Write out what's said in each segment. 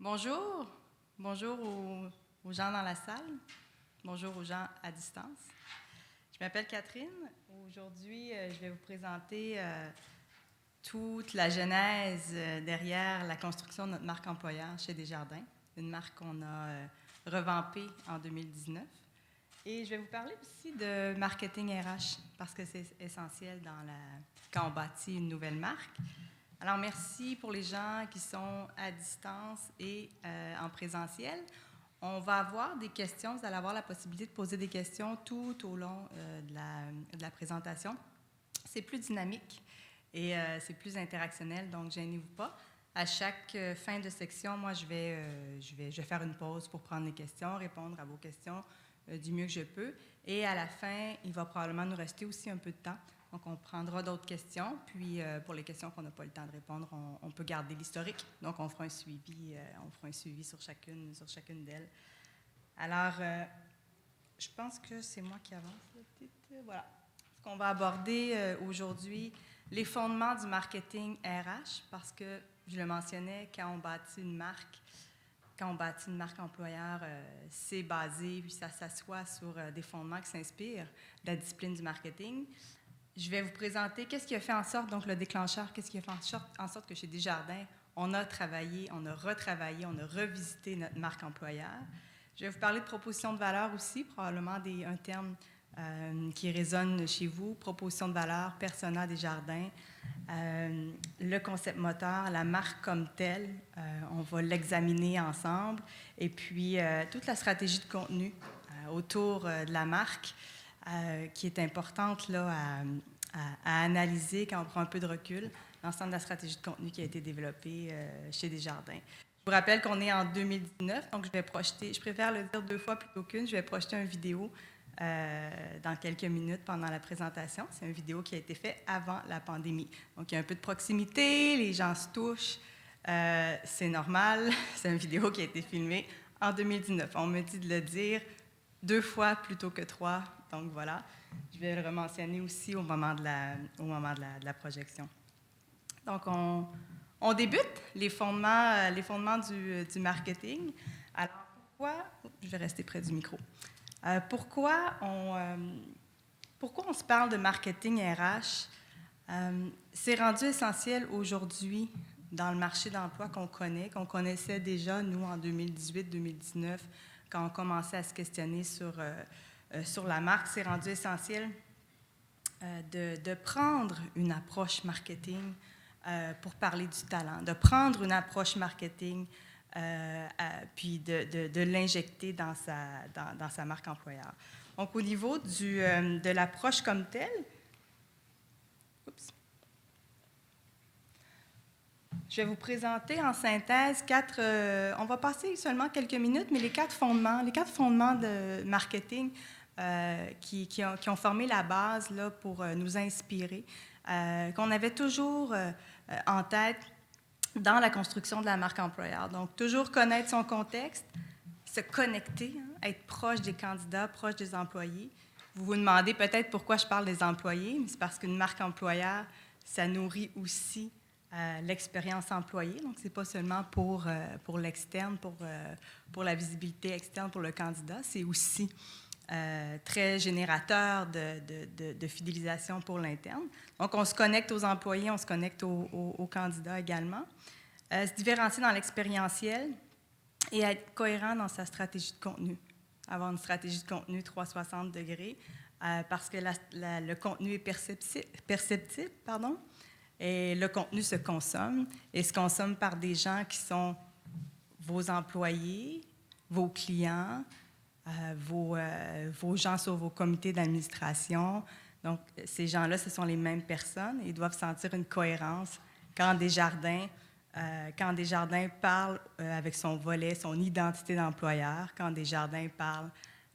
Bonjour, bonjour aux gens dans la salle, bonjour aux gens à distance. Je m'appelle Catherine. Aujourd'hui, je vais vous présenter toute la genèse derrière la construction de notre marque employeur chez Desjardins, une marque qu'on a revampée en 2019. Et je vais vous parler aussi de marketing RH parce que c'est essentiel quand on bâtit une nouvelle marque. Alors, merci pour les gens qui sont à distance et en présentiel. On va avoir des questions. Vous allez avoir la possibilité de poser des questions tout au long de la présentation. C'est plus dynamique et c'est plus interactionnel, donc gênez-vous pas. À chaque fin de section, moi, je vais faire une pause pour prendre les questions, répondre à vos questions du mieux que je peux. Et à la fin, il va probablement nous rester aussi un peu de temps. Donc, on prendra d'autres questions. Puis, pour les questions qu'on n'a pas le temps de répondre, on peut garder l'historique. Donc, on fera un suivi sur chacune d'elles. Alors, je pense que c'est moi qui avance. Voilà. Ce qu'on va aborder aujourd'hui, les fondements du marketing RH, parce que, je le mentionnais, quand on bâtit une marque employeur, c'est basé, puis ça s'assoit sur des fondements qui s'inspirent de la discipline du marketing. Je vais vous présenter qu'est-ce qui a fait en sorte, donc le déclencheur, qu'est-ce qui a fait en sorte que chez Desjardins, on a travaillé, on a retravaillé, on a revisité notre marque employeur. Je vais vous parler de proposition de valeur aussi, probablement un terme qui résonne chez vous, proposition de valeur, persona Desjardins, le concept moteur, la marque comme telle, on va l'examiner ensemble, et puis toute la stratégie de contenu autour de la marque, qui est importante là, à analyser quand on prend un peu de recul, l'ensemble de la stratégie de contenu qui a été développée chez Desjardins. Je vous rappelle qu'on est en 2019, donc je préfère le dire 2 fois plutôt qu'une, je vais projeter une vidéo dans quelques minutes pendant la présentation. C'est une vidéo qui a été faite avant la pandémie. Donc, il y a un peu de proximité, les gens se touchent, c'est normal, c'est une vidéo qui a été filmée en 2019. On me dit de le dire 2 fois plutôt que 3. Donc voilà, je vais le rementionner aussi au moment de la projection. Donc on débute les fondements du marketing. Alors pourquoi, je vais rester près du micro, pourquoi on se parle de marketing RH? C'est rendu essentiel aujourd'hui dans le marché d'emploi qu'on connaissait déjà, nous, en 2018-2019, quand on commençait à se questionner sur la marque. C'est rendu essentiel de prendre une approche marketing pour parler du talent, de prendre une approche marketing puis de l'injecter dans sa marque employeur. Donc, au niveau de l'approche comme telle, je vais vous présenter en synthèse on va passer seulement quelques minutes, mais les 4 fondements de marketing qui ont formé la base là, pour nous inspirer, qu'on avait toujours en tête dans la construction de la marque employeur. Donc, toujours connaître son contexte, se connecter, être proche des candidats, proche des employés. Vous vous demandez peut-être pourquoi je parle des employés, mais c'est parce qu'une marque employeur, ça nourrit aussi l'expérience employée. Donc, ce n'est pas seulement pour l'externe, pour la visibilité externe pour le candidat, c'est aussi très générateur de fidélisation pour l'interne. Donc, on se connecte aux employés, on se connecte aux candidats également. Se différencier dans l'expérientiel et être cohérent dans sa stratégie de contenu. Avoir une stratégie de contenu 360 degrés parce que le contenu est perceptible, et le contenu se consomme et se consomme par des gens qui sont vos employés, vos clients, vos gens sur vos comités d'administration. Donc, ces gens-là, ce sont les mêmes personnes et ils doivent sentir une cohérence quand Desjardins parle avec son volet, son identité d'employeur, quand Desjardins parle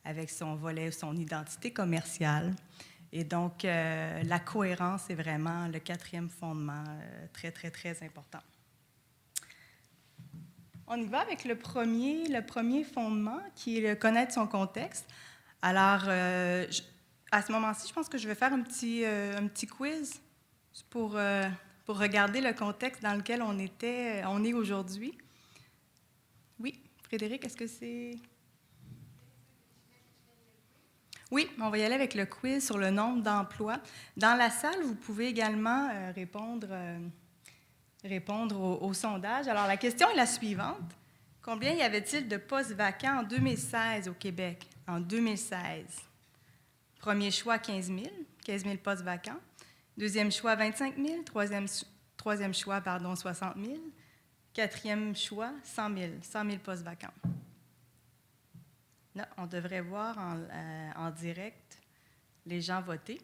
avec son volet, son identité commerciale. Et donc, la cohérence est vraiment le 4e fondement, très, très, très important. On y va avec le premier fondement, qui est connaître son contexte. Alors, à ce moment-ci, je pense que je vais faire un petit quiz pour regarder le contexte dans lequel on est aujourd'hui. Oui, Frédéric, est-ce que c'est... Oui, on va y aller avec le quiz sur le nombre d'emplois. Dans la salle, vous pouvez également répondre au sondage. Alors, la question est la suivante. Combien y avait-il de postes vacants en 2016 au Québec? En 2016. Premier choix, 15 000 postes vacants. Deuxième choix, 25 000. Troisième choix, 60 000. Quatrième choix, 100 000 postes vacants. Là, on devrait voir en direct les gens voter.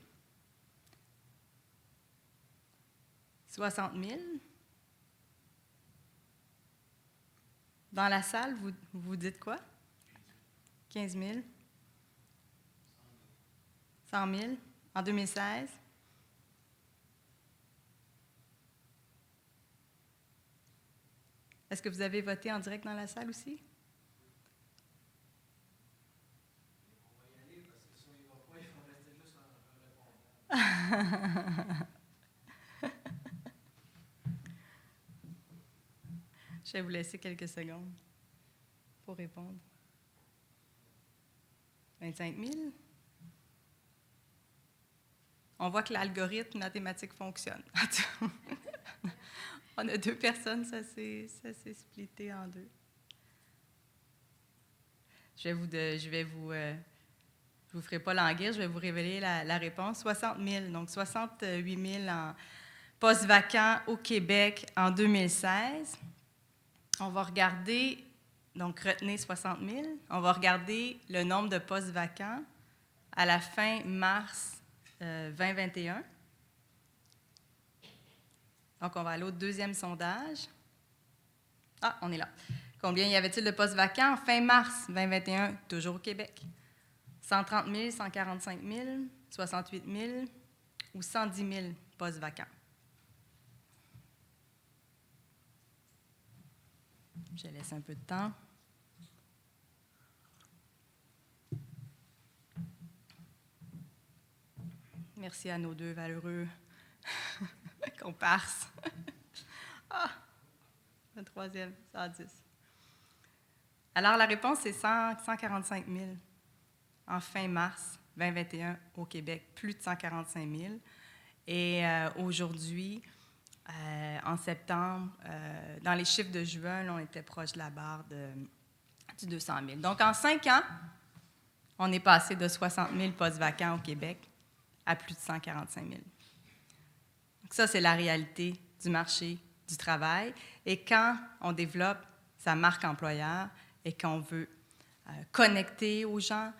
60 000. Dans la salle, vous dites quoi? 15 000. 100 000 en 2016. Est-ce que vous avez voté en direct dans la salle aussi? On va y aller parce que si on y va pas, il faut rester juste en répondant. Je vais vous laisser quelques secondes pour répondre. 25 000. On voit que l'algorithme mathématique fonctionne. On a 2 personnes, ça s'est splitté en 2. Je vous ferai pas languir, je vais vous révéler la réponse. 60 000, donc 68 000 en postes vacants au Québec en 2016. On va regarder, donc retenez 60 000, on va regarder le nombre de postes vacants à la fin mars 2021. Donc, on va aller au deuxième sondage. Ah, on est là. Combien y avait-il de postes vacants fin mars 2021, toujours au Québec? 130 000, 145 000, 68 000 ou 110 000 postes vacants? Je laisse un peu de temps. Merci à nos 2 valeureux comparses. Ah, le troisième, 110. Alors, la réponse est 145 000 en fin mars 2021 au Québec, plus de 145 000. Et aujourd'hui, en septembre, dans les chiffres de juin, là, on était proche de la barre du 200 000. Donc, en 5 ans, on est passé de 60 000 postes vacants au Québec à plus de 145 000. Donc, ça, c'est la réalité du marché du travail. Et quand on développe sa marque employeur et qu'on veut connecter aux gens,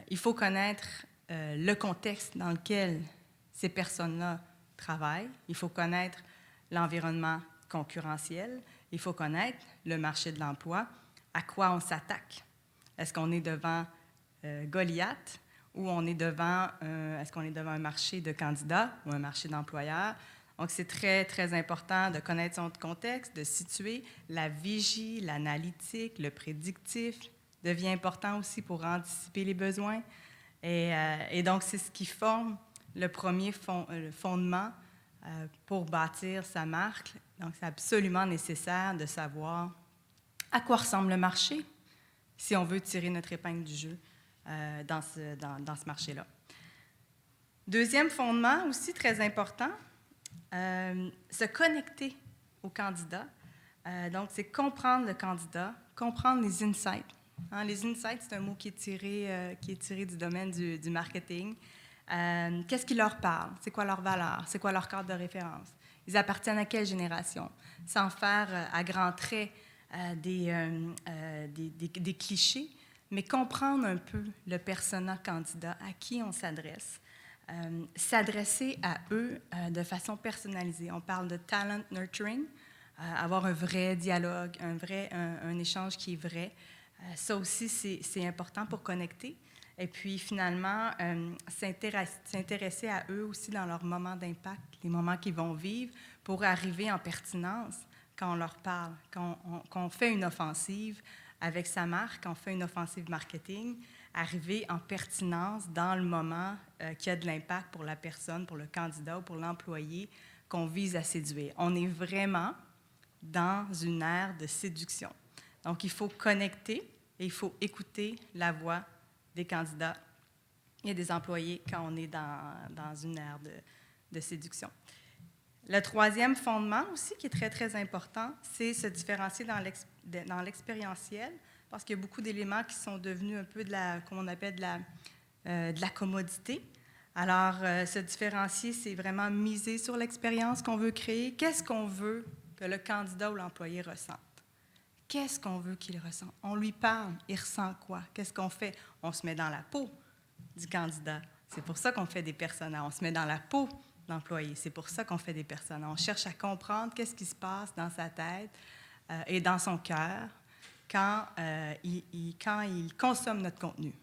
il faut connaître le contexte dans lequel ces personnes-là travaillent. Il faut connaître l'environnement concurrentiel. Il faut connaître le marché de l'emploi. À quoi on s'attaque? Est-ce qu'on est devant Goliath ou est-ce qu'on est devant un marché de candidats ou un marché d'employeurs? Donc, c'est très, très important de connaître son contexte, de situer la vigie, l'analytique, le prédictif devient important aussi pour anticiper les besoins. Et donc, c'est ce qui forme le premier fondement pour bâtir sa marque. Donc, c'est absolument nécessaire de savoir à quoi ressemble le marché si on veut tirer notre épingle du jeu dans ce marché-là. Deuxième fondement aussi très important, se connecter au candidat. Donc, c'est comprendre le candidat, comprendre les insights. Hein, les insights, c'est un mot qui est tiré du domaine du marketing. Qu'est-ce qui leur parle? C'est quoi leur valeur? C'est quoi leur cadre de référence? Ils appartiennent à quelle génération? Sans faire à grands traits des clichés, mais comprendre un peu le persona candidat, à qui on s'adresse. S'adresser à eux de façon personnalisée. On parle de talent nurturing, avoir un vrai dialogue, un échange qui est vrai. Ça aussi, c'est important pour connecter. Et puis, finalement, s'intéresser à eux aussi dans leurs moments d'impact, les moments qu'ils vont vivre, pour arriver en pertinence quand on leur parle, quand on fait une offensive avec sa marque, quand on fait une offensive marketing, arriver en pertinence dans le moment qui a de l'impact pour la personne, pour le candidat ou pour l'employé qu'on vise à séduire. On est vraiment dans une ère de séduction. Donc, il faut connecter et il faut écouter la voix des candidats et des employés quand on est dans une ère de séduction. Le troisième fondement aussi, qui est très, très important, c'est se différencier dans l'expérientiel, parce qu'il y a beaucoup d'éléments qui sont devenus un peu comme on appelle de la commodité. Alors, se différencier, c'est vraiment miser sur l'expérience qu'on veut créer. Qu'est-ce qu'on veut que le candidat ou l'employé ressente? Qu'est-ce qu'on veut qu'il ressente? On lui parle, il ressent quoi? Qu'est-ce qu'on fait? On se met dans la peau du candidat. C'est pour ça qu'on fait des personas. On se met dans la peau de l'employé. C'est pour ça qu'on fait des personas. On cherche à comprendre qu'est-ce qui se passe dans sa tête et dans son cœur quand il consomme notre contenu,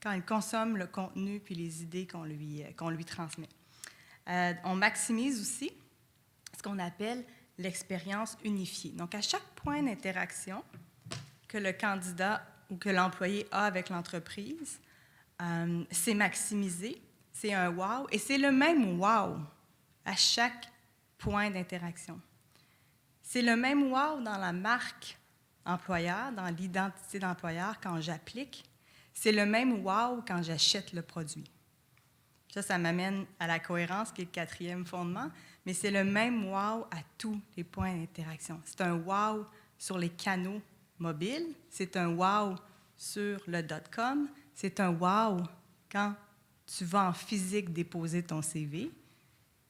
quand il consomme le contenu puis les idées qu'on lui transmet. On maximise aussi ce qu'on appelle l'expérience unifiée. Donc, à chaque point d'interaction que le candidat ou que l'employé a avec l'entreprise, c'est maximisé, c'est un wow, et c'est le même wow à chaque point d'interaction. C'est le même wow dans la marque employeur, dans l'identité d'employeur quand j'applique. C'est le même wow quand j'achète le produit. Ça m'amène à la cohérence, qui est le quatrième fondement, mais c'est le même wow à tous les points d'interaction. C'est un wow sur les canaux mobiles, c'est un wow sur le .com, c'est un wow quand tu vas en physique déposer ton CV,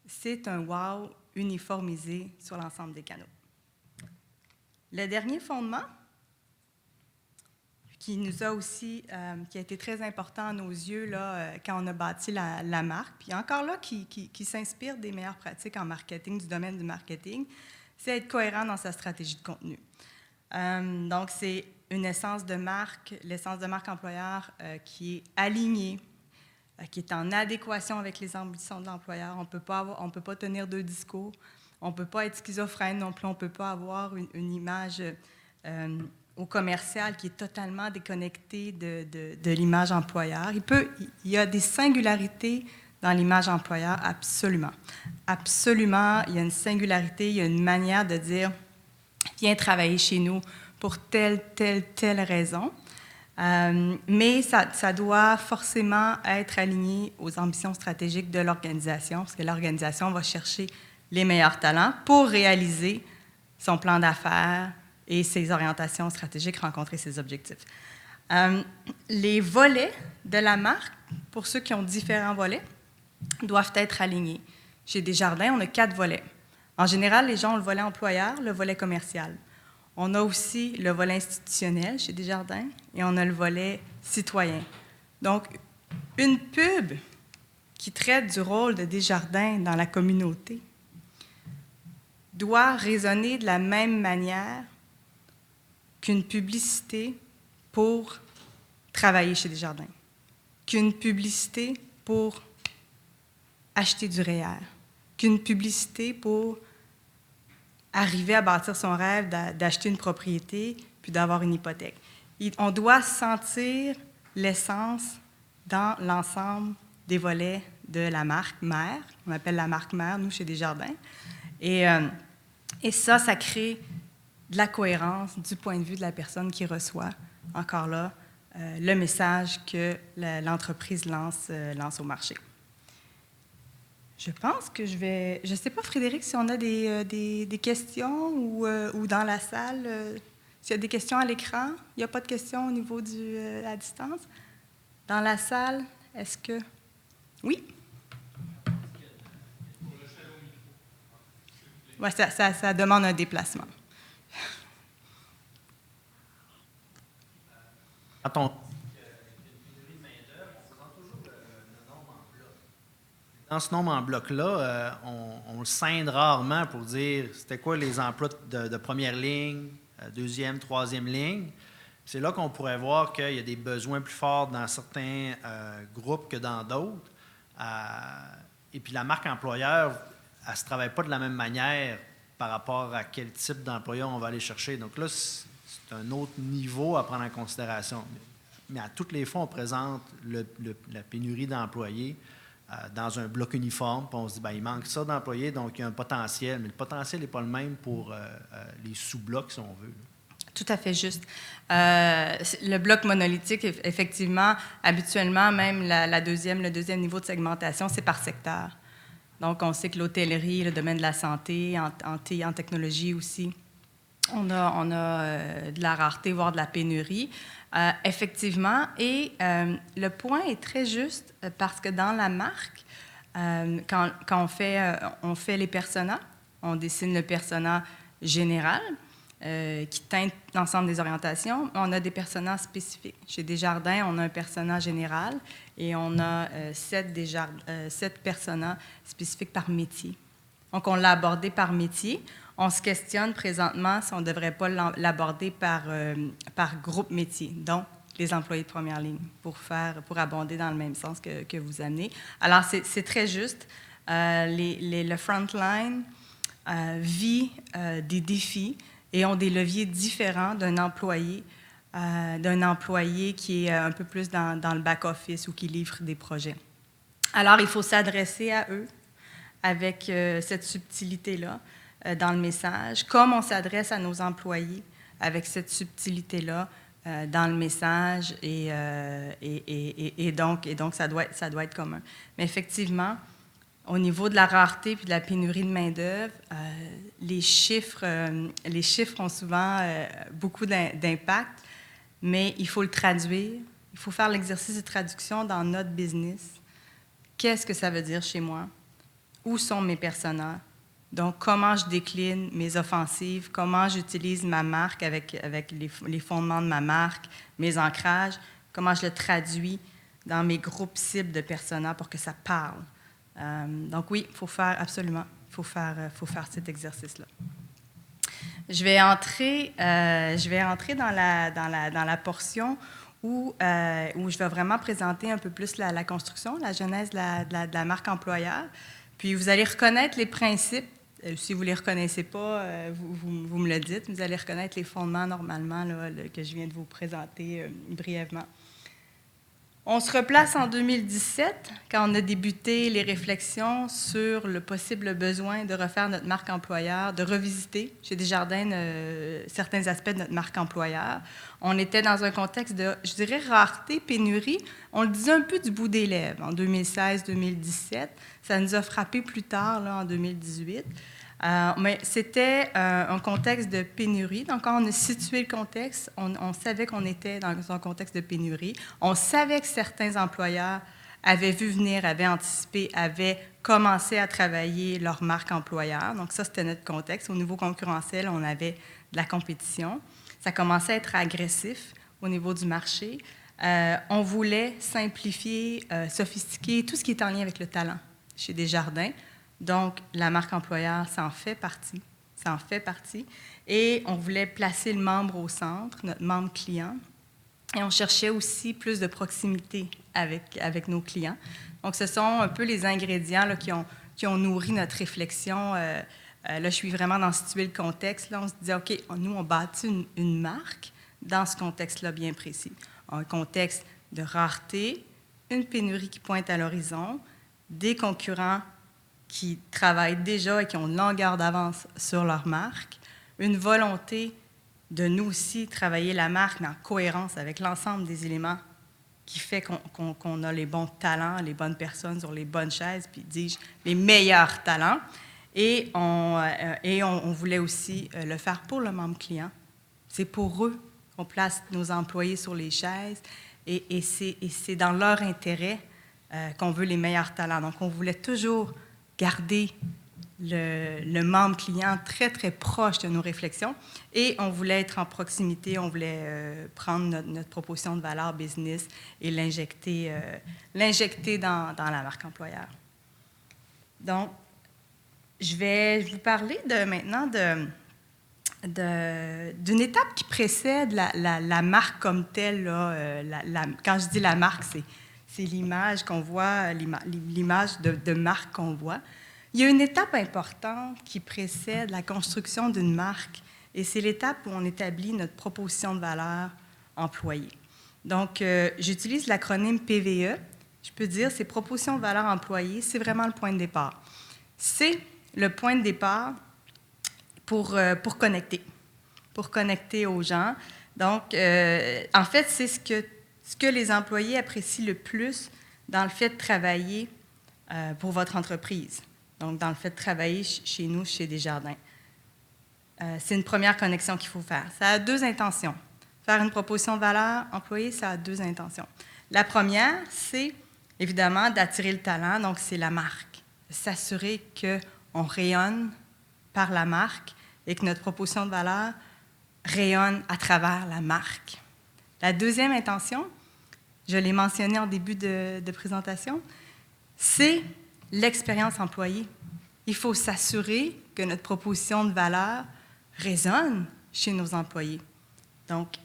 c'est un wow uniformisé sur l'ensemble des canaux. Le dernier fondement, qui nous a aussi, qui a été très important à nos yeux là, quand on a bâti la marque, puis encore là, qui s'inspire des meilleures pratiques en marketing, du domaine du marketing, c'est être cohérent dans sa stratégie de contenu. Donc, c'est une essence de marque, l'essence de marque employeur qui est alignée, qui est en adéquation avec les ambitions de l'employeur. On ne peut pas tenir deux discours, on ne peut pas être schizophrène non plus, on ne peut pas avoir une image au commercial qui est totalement déconnectée de l'image employeur. Il y a des singularités dans l'image employeur, absolument. Absolument, il y a une singularité, il y a une manière de dire « viens travailler chez nous pour telle raison ». Mais ça doit forcément être aligné aux ambitions stratégiques de l'organisation, parce que l'organisation va chercher les meilleurs talents pour réaliser son plan d'affaires et ses orientations stratégiques, rencontrer ses objectifs. Les volets de la marque, pour ceux qui ont différents volets, doivent être alignés. Chez Desjardins, on a 4 volets. En général, les gens ont le volet employeur, le volet commercial. On a aussi le volet institutionnel chez Desjardins et on a le volet citoyen. Donc, une pub qui traite du rôle de Desjardins dans la communauté doit résonner de la même manière qu'une publicité pour travailler chez Desjardins, qu'une publicité pour acheter du REER, qu'une publicité pour arriver à bâtir son rêve d'acheter une propriété puis d'avoir une hypothèque. On doit sentir l'essence dans l'ensemble des volets de la marque mère. On appelle la marque mère, nous, chez Desjardins. Et ça crée de la cohérence du point de vue de la personne qui reçoit, encore là, le message que l'entreprise lance au marché. Je pense que je ne sais pas, Frédéric, si on a des questions ou dans la salle, s'il y a des questions à l'écran. Il n'y a pas de questions au niveau de la distance. Dans la salle, est-ce que... Oui? Ouais, ça demande un déplacement. Quand on dit qu'il y a une pénurie de main-d'œuvre, on présente toujours le nombre en bloc. Dans ce nombre en bloc-là, on le scinde rarement pour dire c'était quoi les emplois de première ligne, deuxième, troisième ligne. C'est là qu'on pourrait voir qu'il y a des besoins plus forts dans certains groupes que dans d'autres. Et puis la marque employeur, elle ne se travaille pas de la même manière par rapport à quel type d'employeur on va aller chercher. Donc là, c'est un autre niveau à prendre en considération. Mais à toutes les fois, on présente la pénurie d'employés dans un bloc uniforme, puis on se dit il manque ça d'employés, donc il y a un potentiel. Mais le potentiel n'est pas le même pour les sous-blocs, si on veut. Tout à fait juste. Le bloc monolithique, effectivement, habituellement, même le deuxième niveau de segmentation, c'est par secteur. Donc, on sait que l'hôtellerie, le domaine de la santé, en technologie aussi, on a de la rareté, voire de la pénurie. Effectivement, et le point est très juste parce que dans la marque, quand on fait les personas, on dessine le persona général qui teinte l'ensemble des orientations. On a des personas spécifiques. Chez Desjardins, on a un persona général et on a 7 personas spécifiques par métier. Donc, on l'a abordé par métier. On se questionne présentement si on ne devrait pas l'aborder par groupe métier, donc les employés de première ligne, pour abonder dans le même sens que vous amenez. Alors, c'est très juste. Le frontline vit des défis et ont des leviers différents d'un employé qui est un peu plus dans le back-office ou qui livre des projets. Alors, il faut s'adresser à eux avec cette subtilité-là dans le message, comme on s'adresse à nos employés avec cette subtilité-là dans le message, et donc ça doit être commun. Mais effectivement, au niveau de la rareté puis de la pénurie de main-d'œuvre, les chiffres ont souvent beaucoup d'impact, mais il faut le traduire. Il faut faire l'exercice de traduction dans notre business. Qu'est-ce que ça veut dire chez moi? Où sont mes personas? Donc, comment je décline mes offensives? Comment j'utilise ma marque avec les fondements de ma marque, mes ancrages? Comment je le traduis dans mes groupes cibles de personas pour que ça parle? Donc oui, il faut faire cet exercice-là. Je vais entrer dans la portion où je vais vraiment présenter un peu plus la construction, la genèse de la marque employeur. Puis vous allez reconnaître les principes. Si vous ne les reconnaissez pas, vous me le dites. Vous allez reconnaître les fondements normalement là, que je viens de vous présenter brièvement. On se replace en 2017, quand on a débuté les réflexions sur le possible besoin de refaire notre marque employeur, de revisiter chez Desjardins certains aspects de notre marque employeur. On était dans un contexte de, je dirais, rareté, pénurie. On le disait un peu du bout des lèvres en 2016-2017. Ça nous a frappé plus tard, là, en 2018. Mais c'était un contexte de pénurie. Donc, quand on a situé le contexte, on savait qu'on était dans un contexte de pénurie. On savait que certains employeurs avaient vu venir, avaient anticipé, avaient commencé à travailler leur marque employeur. Donc, ça, c'était notre contexte. Au niveau concurrentiel, on avait de la compétition. Ça commençait à être agressif au niveau du marché. On voulait simplifier, sophistiquer tout ce qui est en lien avec le talent chez Desjardins. Donc, la marque employeur, ça en fait partie. Ça en fait partie. Et on voulait placer le membre au centre, notre membre client. Et on cherchait aussi plus de proximité avec nos clients. Donc, ce sont un peu les ingrédients là, qui ont nourri notre réflexion. Là, je suis vraiment dans situer le contexte. Là, on se disait, OK, nous, on bâtit une marque dans ce contexte-là bien précis. Un contexte de rareté, une pénurie qui pointe à l'horizon, des concurrents qui travaillent déjà et qui ont une longueur d'avance sur leur marque, une volonté de nous aussi travailler la marque, mais en cohérence avec l'ensemble des éléments qui fait qu'on a les bons talents, les bonnes personnes sur les bonnes chaises, puis dis-je, les meilleurs talents. Et on voulait aussi le faire pour le membre client. C'est pour eux qu'on place nos employés sur les chaises et c'est dans leur intérêt qu'on veut les meilleurs talents. Donc, on voulait toujours garder le membre client très, très proche de nos réflexions et on voulait être en proximité, on voulait prendre notre proposition de valeur business et l'injecter dans la marque employeur. Donc, je vais vous parler maintenant d'une étape qui précède la marque comme telle. Là, quand je dis la marque, c'est l'image qu'on voit, l'image de marque qu'on voit. Il y a une étape importante qui précède la construction d'une marque, et c'est l'étape où on établit notre proposition de valeur employée. Donc, j'utilise l'acronyme PVE. Je peux dire, c'est proposition de valeur employée, c'est vraiment le point de départ. C'est le point de départ pour connecter. pour connecter aux gens. Donc, en fait, c'est ce que les employés apprécient le plus dans le fait de travailler pour votre entreprise. Donc, dans le fait de travailler chez nous, chez Desjardins. C'est une première connexion qu'il faut faire. Ça a 2 intentions. Faire une proposition de valeur employée, ça a 2 intentions. La première, c'est évidemment d'attirer le talent, donc c'est la marque. S'assurer qu'on rayonne par la marque et que notre proposition de valeur rayonne à travers la marque. La deuxième intention, je l'ai mentionné en début de présentation, c'est l'expérience employée. Il faut s'assurer que notre proposition de valeur résonne chez nos employés. Donc,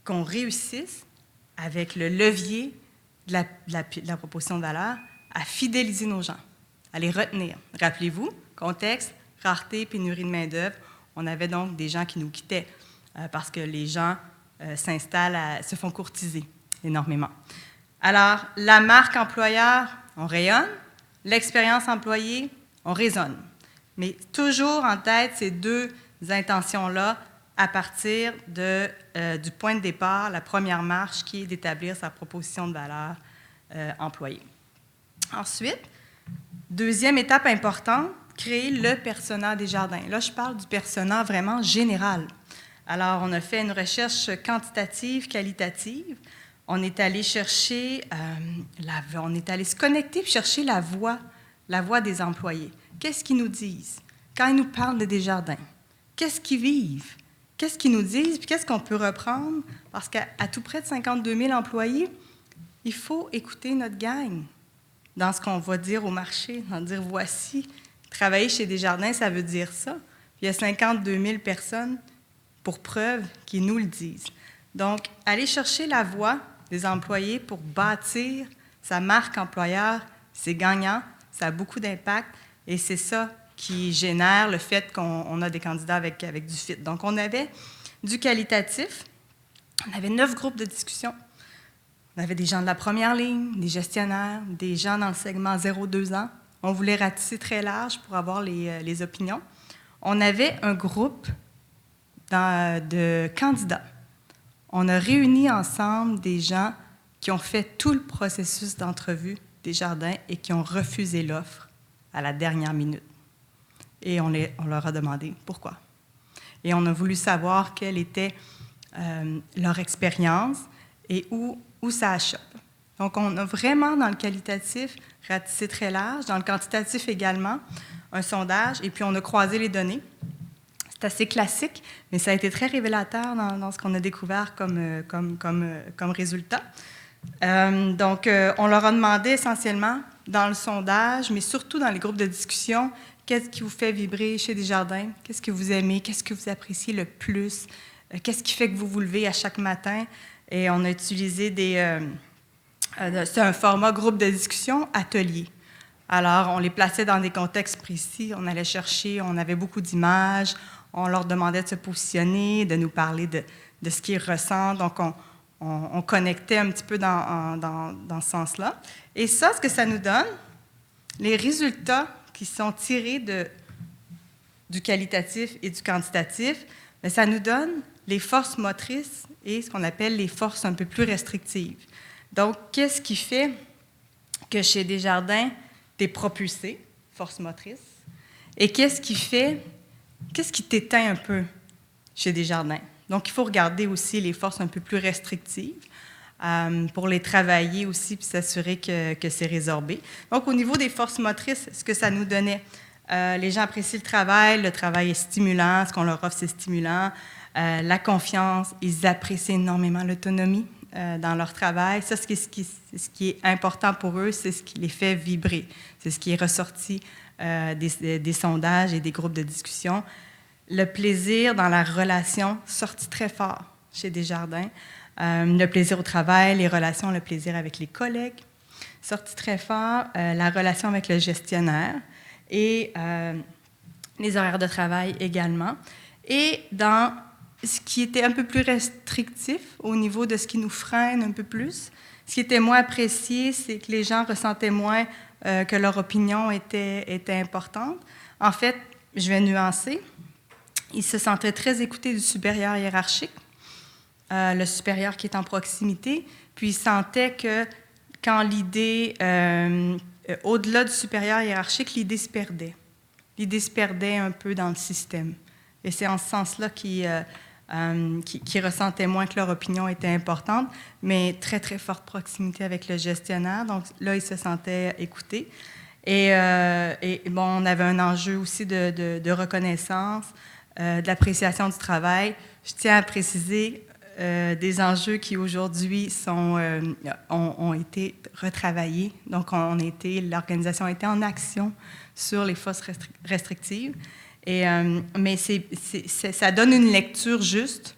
qu'on réussisse avec le levier de la proposition de valeur à fidéliser nos gens, à les retenir. Rappelez-vous, contexte, rareté, pénurie de main-d'œuvre. On avait donc des gens qui nous quittaient parce que les gens se font courtiser énormément. Alors, la marque employeur, on rayonne. L'expérience employée, on raisonne. Mais toujours en tête ces 2 intentions-là à partir du point de départ, la première marche qui est d'établir sa proposition de valeur employée. Ensuite, deuxième étape importante, créer le persona Desjardins. Là, je parle du persona vraiment général. Alors, on a fait une recherche quantitative, qualitative. On est allé chercher, on est allé se connecter et chercher la voix des employés. Qu'est-ce qu'ils nous disent? Quand ils nous parlent de Desjardins, qu'est-ce qu'ils vivent? Qu'est-ce qu'ils nous disent? Puis qu'est-ce qu'on peut reprendre? Parce qu'à tout près de 52 000 employés, il faut écouter notre gang dans ce qu'on va dire au marché, dans dire voici, travailler chez Desjardins, ça veut dire ça. Puis il y a 52 000 personnes, pour preuve, qui nous le disent. Donc, aller chercher la voix des employés pour bâtir sa marque employeur, c'est gagnant, ça a beaucoup d'impact et c'est ça qui génère le fait qu'on a des candidats avec du fit. Donc, on avait du qualitatif, on avait 9 groupes de discussion. On avait des gens de la première ligne, des gestionnaires, des gens dans le segment 0-2 ans. On voulait ratisser très large pour avoir les opinions. On avait un groupe de candidats. On a réuni ensemble des gens qui ont fait tout le processus d'entrevue Desjardins et qui ont refusé l'offre à la dernière minute. Et on leur a demandé pourquoi. Et on a voulu savoir quelle était leur expérience et où ça achoppe. Donc, on a vraiment, dans le qualitatif, ratissé très large. Dans le quantitatif également, un sondage. Et puis, on a croisé les données. C'est assez classique, mais ça a été très révélateur dans ce qu'on a découvert comme résultat. Donc, on leur a demandé essentiellement, dans le sondage, mais surtout dans les groupes de discussion, qu'est-ce qui vous fait vibrer chez Desjardins? Qu'est-ce que vous aimez? Qu'est-ce que vous appréciez le plus? Qu'est-ce qui fait que vous vous levez à chaque matin? Et on a utilisé c'est un format groupe de discussion atelier. Alors, on les plaçait dans des contextes précis. On allait chercher, on avait beaucoup d'images. On leur demandait de se positionner, de nous parler de ce qu'ils ressentent. Donc, on connectait un petit peu dans ce sens-là. Et ça, ce que ça nous donne, les résultats qui sont tirés du qualitatif et du quantitatif, bien, ça nous donne les forces motrices et ce qu'on appelle les forces un peu plus restrictives. Donc, qu'est-ce qui fait que chez Desjardins, tu es propulsé, force motrice, et qu'est-ce qui t'éteint un peu chez Desjardins? Donc, il faut regarder aussi les forces un peu plus restrictives pour les travailler aussi puis s'assurer que c'est résorbé. Donc, au niveau des forces motrices, ce que ça nous donnait, les gens apprécient le travail est stimulant, ce qu'on leur offre, c'est stimulant. La confiance, ils apprécient énormément l'autonomie dans leur travail. Ça, ce qui est important pour eux, c'est ce qui les fait vibrer. C'est ce qui est ressorti des sondages et des groupes de discussion. Le plaisir dans la relation, sorti très fort chez Desjardins. Le plaisir au travail, les relations, le plaisir avec les collègues, sorti très fort. La relation avec le gestionnaire et les horaires de travail également. Et dans ce qui était un peu plus restrictif au niveau de ce qui nous freine un peu plus, ce qui était moins apprécié, c'est que les gens ressentaient moins que leur opinion était importante. En fait, je vais nuancer. il se sentait très écouté du supérieur hiérarchique, le supérieur qui est en proximité, puis il sentait que quand l'idée, au-delà du supérieur hiérarchique, l'idée se perdait. L'idée se perdait un peu dans le système. Et c'est en ce sens-là qu'ils ressentaient moins que leur opinion était importante, mais très, très forte proximité avec le gestionnaire. Donc là, ils se sentaient écoutés. Et bon, on avait un enjeu aussi de reconnaissance, de l'appréciation du travail. Je tiens à préciser des enjeux qui aujourd'hui ont été retravaillés. Donc, l'organisation a été en action sur les forces restrictives. Mais ça donne une lecture juste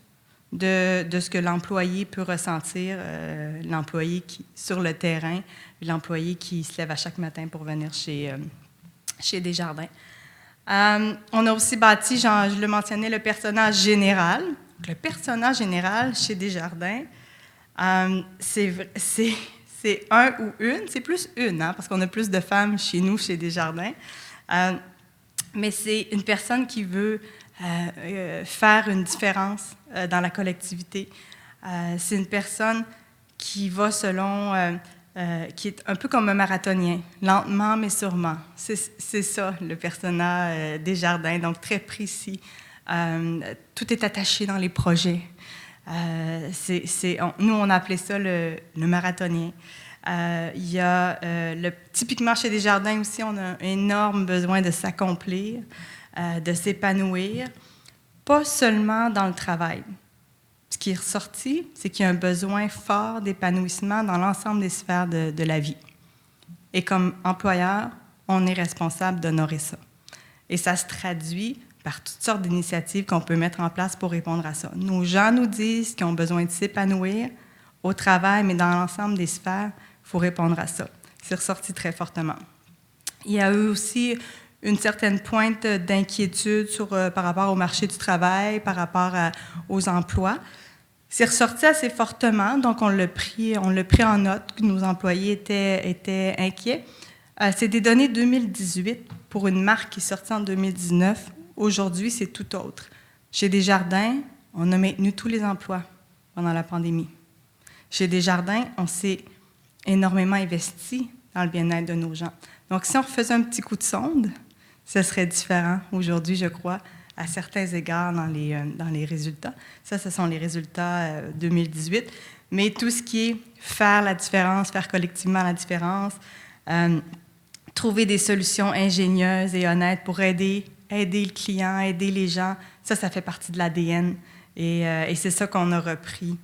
de ce que l'employé peut ressentir, l'employé sur le terrain, l'employé qui se lève à chaque matin pour venir chez Desjardins. On a aussi bâti, je le mentionnais, le personnage général. Le personnage général chez Desjardins, c'est un ou une, c'est plus une, hein, parce qu'on a plus de femmes chez nous, chez Desjardins. Mais c'est une personne qui veut faire une différence dans la collectivité. C'est une personne qui va qui est un peu comme un marathonien, lentement mais sûrement. C'est ça, le personnage Desjardins, donc très précis. Tout est attaché dans les projets. Nous, on appelait ça le marathonien. Il y a typiquement chez Desjardins aussi, on a un énorme besoin de s'accomplir, de s'épanouir, pas seulement dans le travail. Ce qui est ressorti, c'est qu'il y a un besoin fort d'épanouissement dans l'ensemble des sphères de la vie. Et comme employeur, on est responsable d'honorer ça. Et ça se traduit par toutes sortes d'initiatives qu'on peut mettre en place pour répondre à ça. Nos gens nous disent qu'ils ont besoin de s'épanouir au travail, mais dans l'ensemble des sphères, il faut répondre à ça. C'est ressorti très fortement. Il y a eu aussi une certaine pointe d'inquiétude par rapport au marché du travail, par rapport aux emplois. C'est ressorti assez fortement, donc on l'a pris en note, que nos employés étaient inquiets. C'est des données 2018 pour une marque qui est sortie en 2019. Aujourd'hui, c'est tout autre. Chez Desjardins, on a maintenu tous les emplois pendant la pandémie. Chez Desjardins, on s'est énormément investi dans le bien-être de nos gens. Donc, si on refaisait un petit coup de sonde, ce serait différent aujourd'hui, je crois, à certains égards dans les résultats. Ça, ce sont les résultats 2018. Mais tout ce qui est faire la différence, faire collectivement la différence, trouver des solutions ingénieuses et honnêtes pour aider le client, aider les gens, ça fait partie de l'ADN. Et c'est ça qu'on a repris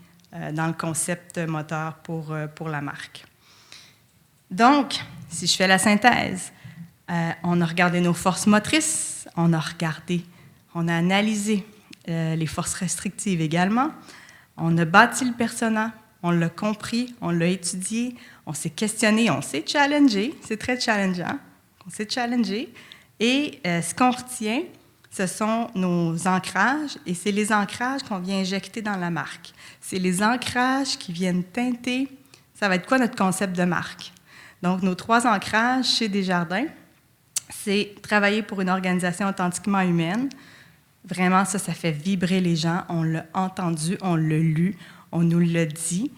dans le concept moteur pour la marque. Donc, si je fais la synthèse, on a regardé nos forces motrices, on a analysé les forces restrictives également, on a bâti le persona, on l'a compris, on l'a étudié, on s'est questionné, on s'est challengé, c'est très challengeant, on s'est challengé. Et ce qu'on retient, ce sont nos ancrages, et c'est les ancrages qu'on vient injecter dans la marque. C'est les ancrages qui viennent teinter, ça va être quoi notre concept de marque? Donc, nos 3 ancrages chez Desjardins, c'est travailler pour une organisation authentiquement humaine. Vraiment, ça fait vibrer les gens. On l'a entendu, on l'a lu, on nous l'a dit.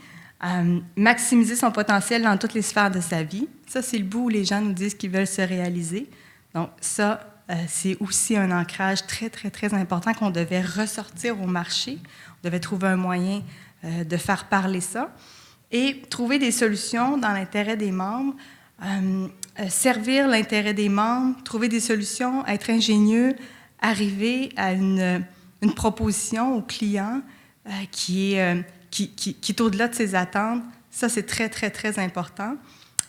Maximiser son potentiel dans toutes les sphères de sa vie. Ça, c'est le bout où les gens nous disent qu'ils veulent se réaliser. Donc, ça, c'est aussi un ancrage très, très, très important qu'on devait ressortir au marché. On devait trouver un moyen de faire parler ça. Et trouver des solutions dans l'intérêt des membres, servir l'intérêt des membres, trouver des solutions, être ingénieux, arriver à une proposition au client qui est au-delà de ses attentes. Ça, c'est très, très, très important.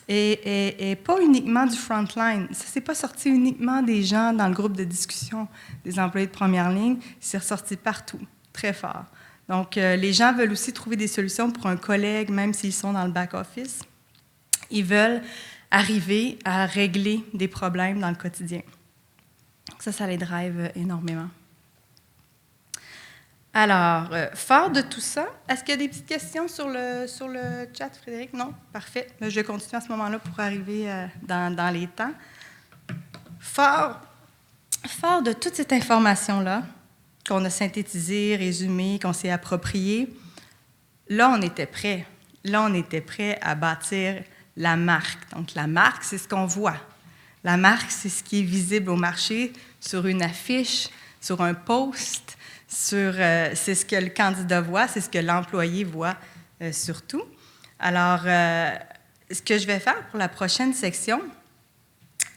Et pas uniquement du frontline. Ça, c'est pas sorti uniquement des gens dans le groupe de discussion des employés de première ligne. C'est ressorti partout, très fort. Donc, les gens veulent aussi trouver des solutions pour un collègue, même s'ils sont dans le back-office. Ils veulent arriver à régler des problèmes dans le quotidien. Ça les drive énormément. Alors, fort de tout ça, est-ce qu'il y a des petites questions sur le chat, Frédéric? Non? Parfait. Je vais continuer à ce moment-là pour arriver dans les temps. Fort de toute cette information-là, qu'on a synthétisé, résumé, qu'on s'est approprié, là, on était prêt. Là, on était prêt à bâtir la marque. Donc, la marque, c'est ce qu'on voit. La marque, c'est ce qui est visible au marché, sur une affiche, sur un post, c'est ce que le candidat voit, c'est ce que l'employé voit surtout. Alors, ce que je vais faire pour la prochaine section,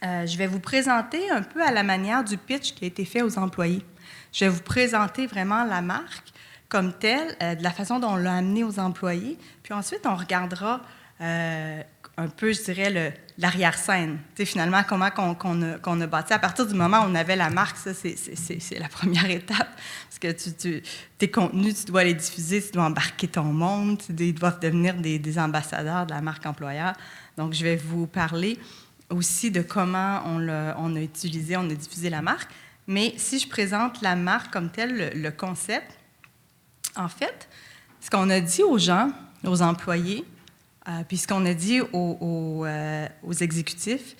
je vais vous présenter un peu à la manière du pitch qui a été fait aux employés. Je vais vous présenter vraiment la marque comme telle, de la façon dont on l'a amenée aux employés. Puis ensuite, on regardera un peu, je dirais, l'arrière-scène. Tu sais, finalement, comment qu'on a bâti. À partir du moment où on avait la marque, ça, c'est la première étape. Parce que tes contenus, tu dois les diffuser, tu dois embarquer ton monde, ils doivent devenir des ambassadeurs de la marque employeur. Donc, je vais vous parler aussi de comment on a diffusé la marque. Mais si je présente la marque comme telle, le concept, en fait, ce qu'on a dit aux gens, aux employés, puis ce qu'on a dit aux exécutifs,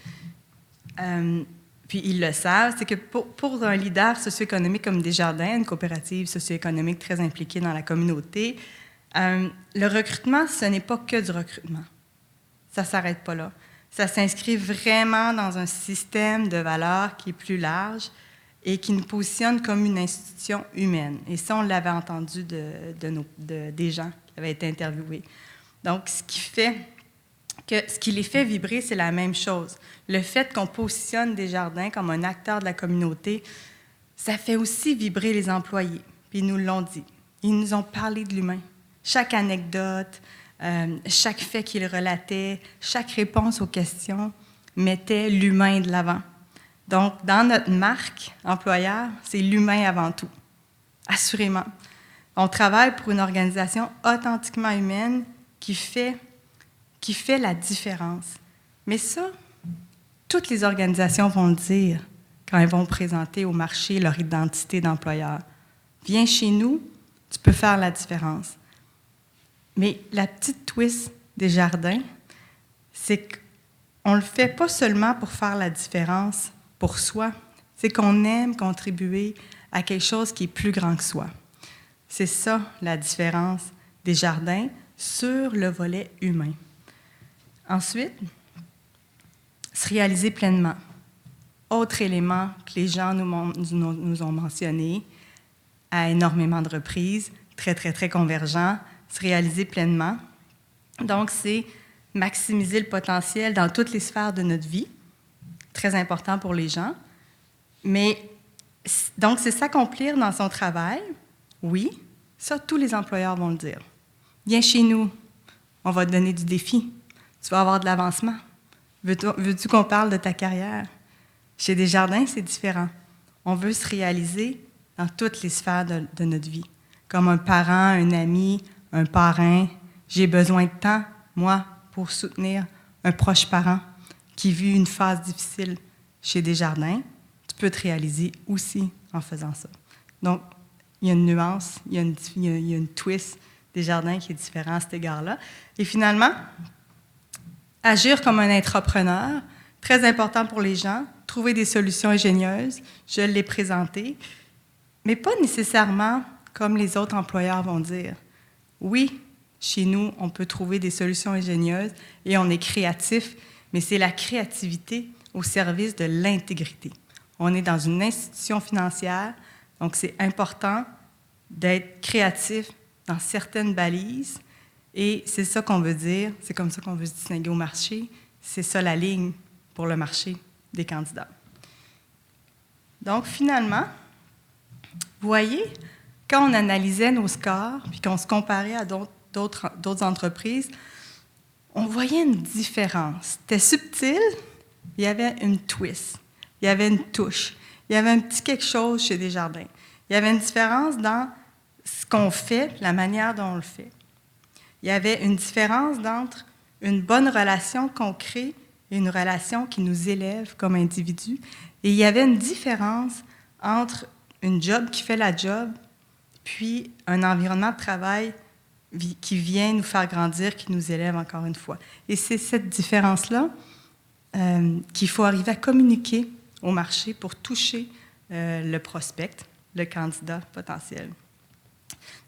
puis ils le savent, c'est que pour un leader socio-économique comme Desjardins, une coopérative socio-économique très impliquée dans la communauté, le recrutement, ce n'est pas que du recrutement. Ça ne s'arrête pas là. Ça s'inscrit vraiment dans un système de valeurs qui est plus large et qui nous positionne comme une institution humaine. Et ça, on l'avait entendu des gens qui avaient été interviewés. Donc, ce qui les fait vibrer, c'est la même chose. Le fait qu'on positionne Desjardins comme un acteur de la communauté, ça fait aussi vibrer les employés. Puis ils nous l'ont dit. Ils nous ont parlé de l'humain. Chaque anecdote, chaque fait qu'ils relataient, chaque réponse aux questions mettait l'humain de l'avant. Donc, dans notre marque employeur, c'est l'humain avant tout, assurément. On travaille pour une organisation authentiquement humaine qui fait la différence. Mais ça, toutes les organisations vont le dire quand elles vont présenter au marché leur identité d'employeur. Viens chez nous, tu peux faire la différence. Mais la petite twist des Jardins, c'est qu'on ne le fait pas seulement pour faire la différence pour soi, c'est qu'on aime contribuer à quelque chose qui est plus grand que soi. C'est ça la différence des Jardins sur le volet humain. Ensuite, se réaliser pleinement. Autre élément que les gens nous ont mentionné à énormément de reprises, très, très, très convergent, se réaliser pleinement. Donc, c'est maximiser le potentiel dans toutes les sphères de notre vie, très important pour les gens. Mais, donc, c'est s'accomplir dans son travail, oui, ça, tous les employeurs vont le dire. Viens chez nous, on va te donner du défi, tu vas avoir de l'avancement. Veux-tu qu'on parle de ta carrière? Chez Desjardins, c'est différent. On veut se réaliser dans toutes les sphères de notre vie, comme un parent, un ami, un parrain. J'ai besoin de temps, moi, pour soutenir un proche parent qui vit une phase difficile chez Desjardins. Tu peux te réaliser aussi en faisant ça. Donc, il y a une nuance, il y a une twist Desjardins qui est différent à cet égard-là. Et finalement, agir comme un entrepreneur, très important pour les gens, trouver des solutions ingénieuses, je l'ai présenté, mais pas nécessairement comme les autres employeurs vont dire. Oui, chez nous, on peut trouver des solutions ingénieuses et on est créatif, mais c'est la créativité au service de l'intégrité. On est dans une institution financière, donc c'est important d'être créatif dans certaines balises et c'est ça qu'on veut dire, c'est comme ça qu'on veut se distinguer au marché, c'est ça la ligne pour le marché des candidats. Donc finalement, vous voyez, quand on analysait nos scores puis qu'on se comparait à d'autres entreprises, on voyait une différence. C'était subtil, il y avait une twist, il y avait une touche, il y avait un petit quelque chose chez Desjardins. Il y avait une différence dans ce qu'on fait, la manière dont on le fait. Il y avait une différence entre une bonne relation qu'on crée et une relation qui nous élève comme individus. Et il y avait une différence entre une job qui fait la job puis un environnement de travail qui vient nous faire grandir, qui nous élève encore une fois. Et c'est cette différence-là qu'il faut arriver à communiquer au marché pour toucher le prospect, le candidat potentiel.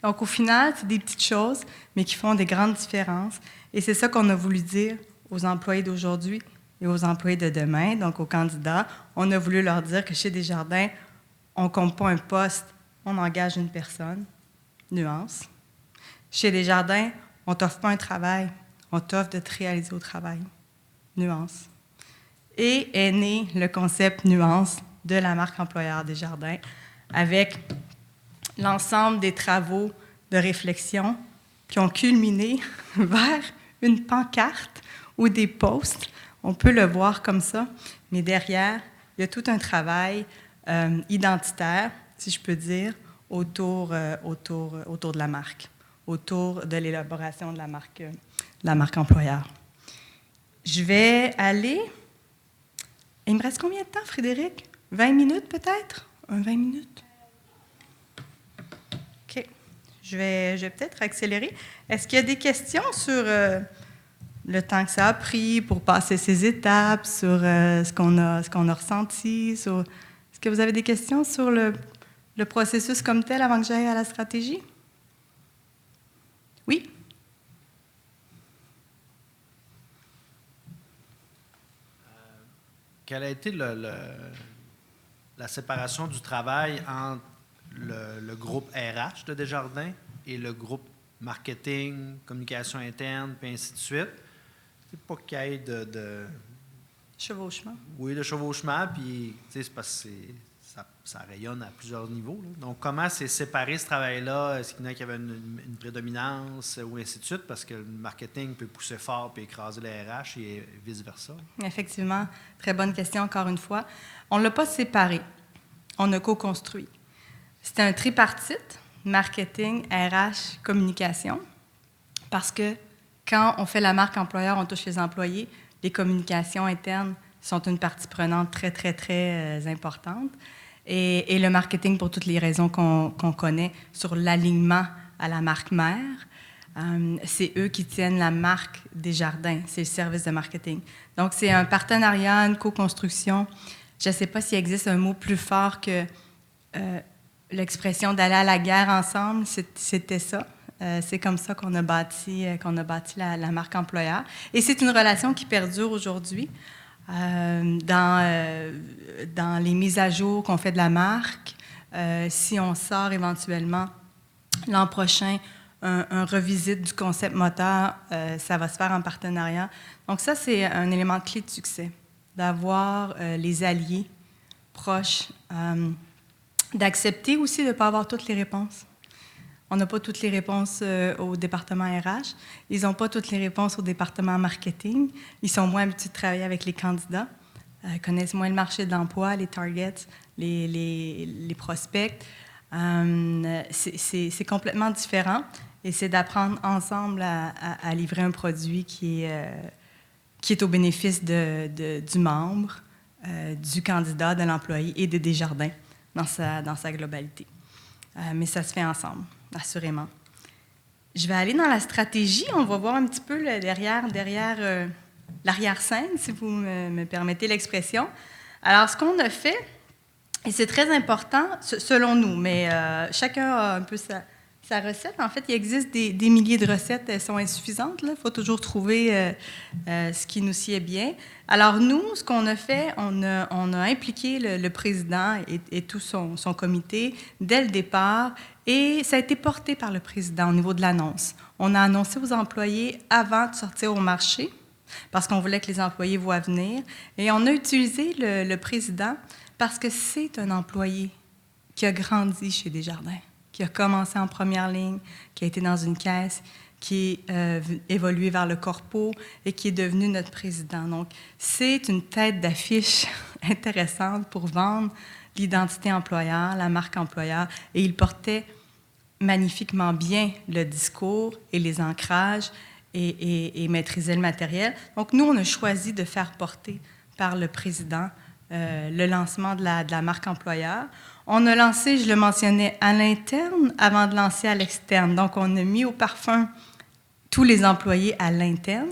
Donc, au final, c'est des petites choses, mais qui font des grandes différences. Et c'est ça qu'on a voulu dire aux employés d'aujourd'hui et aux employés de demain, donc aux candidats. On a voulu leur dire que chez Desjardins, on ne compte pas un poste, on engage une personne. Nuance. Chez Desjardins, on ne t'offre pas un travail, on t'offre de te réaliser au travail. Nuance. Et est né le concept Nuance de la marque employeur Desjardins avec l'ensemble des travaux de réflexion qui ont culminé vers une pancarte ou des posts. On peut le voir comme ça, mais derrière, il y a tout un travail identitaire, si je peux dire, autour de la marque, autour de l'élaboration de la marque employeur. Je vais aller... Il me reste combien de temps, Frédéric? 20 minutes peut-être? 20 minutes? OK. Je vais peut-être accélérer. Est-ce qu'il y a des questions sur le temps que ça a pris pour passer ces étapes, sur ce qu'on a ressenti? Est-ce que vous avez des questions sur le processus comme tel avant que j'aille à la stratégie? Oui? Quelle a été la séparation du travail entre le groupe RH de Desjardins et le groupe marketing, communication interne, puis ainsi de suite? C'est pas qu'il y ait de chevauchement. Oui, de chevauchement, puis c'est parce que ça rayonne à plusieurs niveaux. Là. Donc, comment c'est séparé ce travail-là? Est-ce qu'il y en a qui avaient une prédominance ou ainsi de suite? Parce que le marketing peut pousser fort puis écraser les RH et vice-versa. Effectivement. Très bonne question, encore une fois. On ne l'a pas séparé. On a co-construit. C'était un tripartite, marketing, RH, communication. Parce que quand on fait la marque employeur, on touche les employés, les communications internes sont une partie prenante très, très, très importante. Et le marketing, pour toutes les raisons qu'on connaît, sur l'alignement à la marque mère, c'est eux qui tiennent la marque Desjardins, c'est le service de marketing. Donc, c'est un partenariat, une co-construction. Je ne sais pas s'il existe un mot plus fort que l'expression d'aller à la guerre ensemble, c'était ça. C'est comme ça qu'on a bâti la marque employeur. Et c'est une relation qui perdure aujourd'hui. Dans les mises à jour qu'on fait de la marque, si on sort éventuellement l'an prochain un revisite du concept moteur, ça va se faire en partenariat. Donc ça, c'est un élément clé de succès, d'avoir les alliés proches, d'accepter aussi de ne pas avoir toutes les réponses. On n'a pas toutes les réponses au département RH. Ils n'ont pas toutes les réponses au département marketing. Ils sont moins habitués de travailler avec les candidats. Ils connaissent moins le marché de l'emploi, les targets, les prospects. C'est complètement différent. Et c'est d'apprendre ensemble à livrer un produit qui est au bénéfice du membre, du candidat, de l'employé et de Desjardins dans sa globalité. Mais ça se fait ensemble. Assurément. Je vais aller dans la stratégie. On va voir un petit peu derrière l'arrière-scène, si vous me permettez l'expression. Alors, ce qu'on a fait, et c'est très important, selon nous, mais chacun a un peu sa recette. En fait, il existe des milliers de recettes. Elles sont insuffisantes. Il faut toujours trouver ce qui nous sied bien. Alors, nous, ce qu'on a fait, on a impliqué le président et tout son comité dès le départ. Et ça a été porté par le président au niveau de l'annonce. On a annoncé aux employés avant de sortir au marché, parce qu'on voulait que les employés voient venir. Et on a utilisé le président parce que c'est un employé qui a grandi chez Desjardins, qui a commencé en première ligne, qui a été dans une caisse, qui est évolué vers le corpo et qui est devenu notre président. Donc, c'est une tête d'affiche intéressante pour vendre l'identité employeur, la marque employeur. Et il portait magnifiquement bien le discours et les ancrages et maîtrisait le matériel. Donc, nous, on a choisi de faire porter par le président le lancement de la marque employeur. On a lancé, je le mentionnais, à l'interne avant de lancer à l'externe. Donc, on a mis au parfum tous les employés à l'interne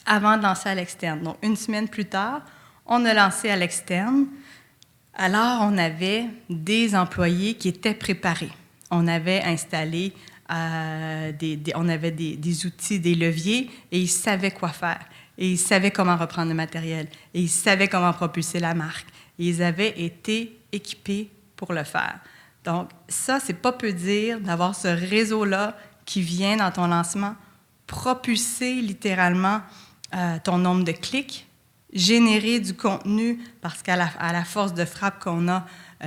avant de lancer à l'externe. Donc, une semaine plus tard, on a lancé à l'externe Alors, on avait des employés qui étaient préparés. On avait installé on avait des outils, des leviers, et ils savaient quoi faire. Et ils savaient comment reprendre le matériel. Et ils savaient comment propulser la marque. Et ils avaient été équipés pour le faire. Donc, ça, c'est pas peu dire d'avoir ce réseau-là qui vient dans ton lancement propulser littéralement ton nombre de clics, générer du contenu parce qu'à la force de frappe qu'on a,